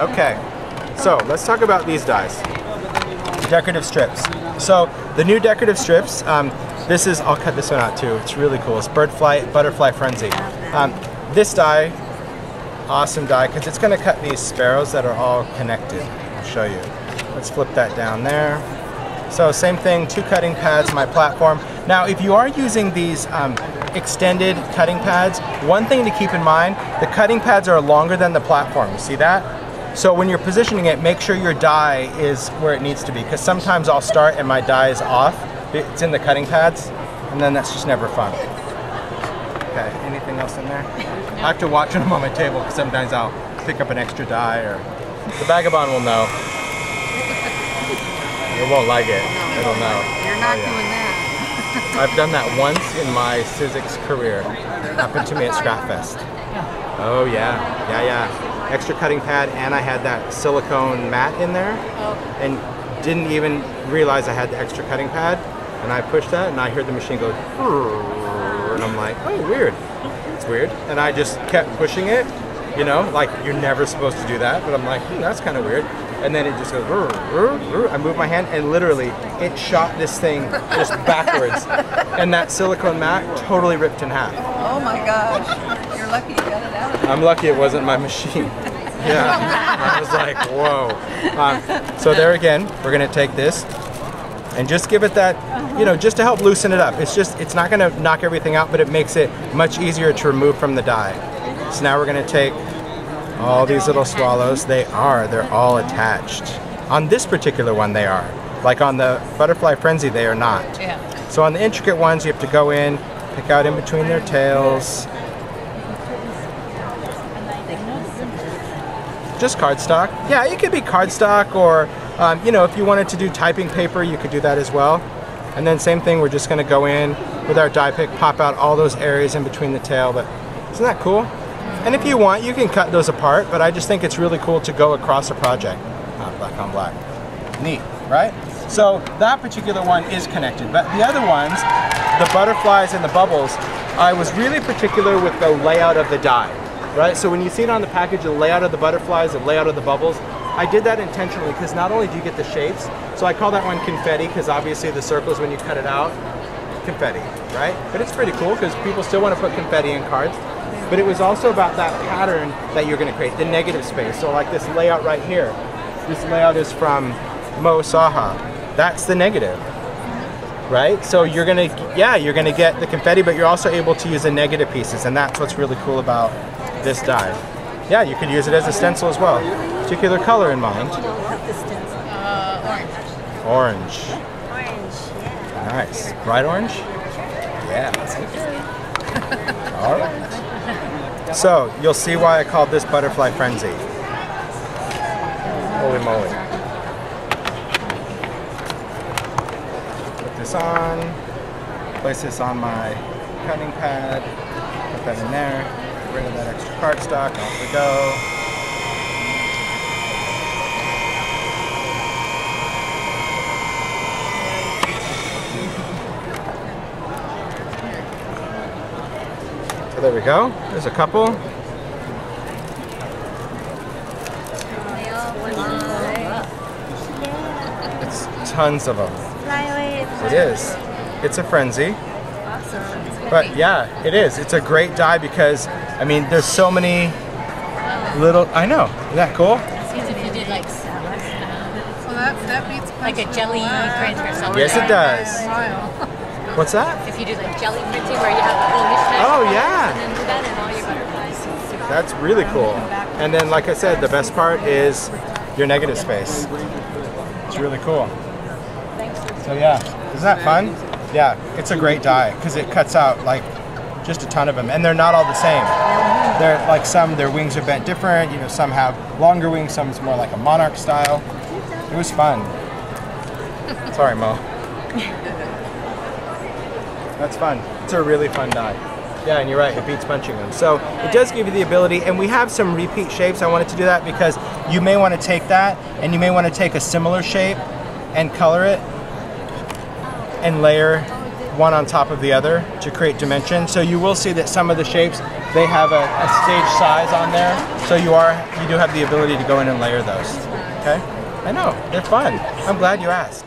Okay, so let's talk about these dies. Decorative strips. So the new decorative strips, this is, I'll cut this one out too, it's really cool. It's Butterfly Frenzy. This die, awesome die, because it's going to cut these sparrows that are all connected. I'll show you. Let's flip that down there. So same thing, 2 cutting pads, my platform. Now if you are using these extended cutting pads, one thing to keep in mind, the cutting pads are longer than the platform. You see that? So when you're positioning it, make sure your die is where it needs to be, because sometimes I'll start and my die is off. It's in the cutting pads, and then that's just never fun. Okay, anything else in there? I have to watch them on my table, because sometimes I'll pick up an extra die, or the vagabond will know. It won't like it. It'll know. You're not doing that. I've done that once in my Sizzix career. It happened to me at Scrapfest. Oh yeah, yeah. Extra cutting pad, and I had that silicone mat in there, and didn't even realize I had the extra cutting pad. And I pushed that, and I heard the machine go, and I'm like, oh, weird. It's weird. And I just kept pushing it, you know, like you're never supposed to do that. But I'm like, that's kind of weird. And then it just goes, I moved my hand, and literally it shot this thing just backwards. And that silicone mat totally ripped in half. Oh my gosh. You're lucky you got it out of there. I'm lucky it wasn't my machine. Yeah. I was like, whoa. So there again, we're going to take this and just give it that, you know, just to help loosen it up. It's not going to knock everything out, but it makes it much easier to remove from the die. So now we're going to take all these little swallows. They're all attached. On this particular one they are. Like on the Butterfly Frenzy they are not. Yeah. So on the intricate ones you have to go in, pick out in between their tails. Just cardstock. Yeah, it could be cardstock, or you know, if you wanted to do typing paper, you could do that as well. And then same thing, we're just going to go in with our die pick, pop out all those areas in between the tail. But isn't that cool? And if you want, you can cut those apart, but I just think it's really cool to go across a project. Black on black. Neat, right? So that particular one is connected, but the other ones, the butterflies and the bubbles, I was really particular with the layout of the die, right? So when you see it on the package, the layout of the butterflies, the layout of the bubbles, I did that intentionally because not only do you get the shapes, so I call that one confetti because obviously the circles when you cut it out, confetti, right? But it's pretty cool because people still want to put confetti in cards. But it was also about that pattern that you're going to create, the negative space. So like this layout right here, this layout is from Mo Saha. That's the negative, right? So you're going to, yeah, you're going to get the confetti, but you're also able to use the negative pieces, and that's what's really cool about this die. Yeah, you could use it as a stencil as well. Particular color in mind? Orange. Orange. Orange, yeah. Nice. Bright orange? Yeah. All right. So, you'll see why I called this Butterfly Frenzy. Holy moly. Put this on. Place this on my cutting pad. Put that in there. Get rid of that extra cardstock. Off we go. So there we go. There's a couple. It's tons of them. It is. It's a frenzy. But yeah, it is. It's a great die because, I mean, there's so many little, I know. Isn't that cool? Seems if you did like salad. Well, that beats Like a jelly print or something. Yes, it does. What's that? If you do like jelly printing where you have the whole mishmash. Oh, yeah. And then do that and all your butterflies. That's really cool. And then, like I said, the best part is your negative space. It's really cool. So yeah, isn't that fun? Yeah, it's a great die because it cuts out like just a ton of them, and they're not all the same. They're like their wings are bent different. You know, some have longer wings, some is more like a monarch style. It was fun. Sorry, Mo. That's fun. It's a really fun die. Yeah, and you're right, it beats punching them. So it does give you the ability, and we have some repeat shapes. I wanted to do that because you may want to take that, and you may want to take a similar shape and color it, and layer one on top of the other to create dimension. So you will see that some of the shapes, they have a stage size on there. So you do have the ability to go in and layer those. Okay? I know, they're fun. I'm glad you asked.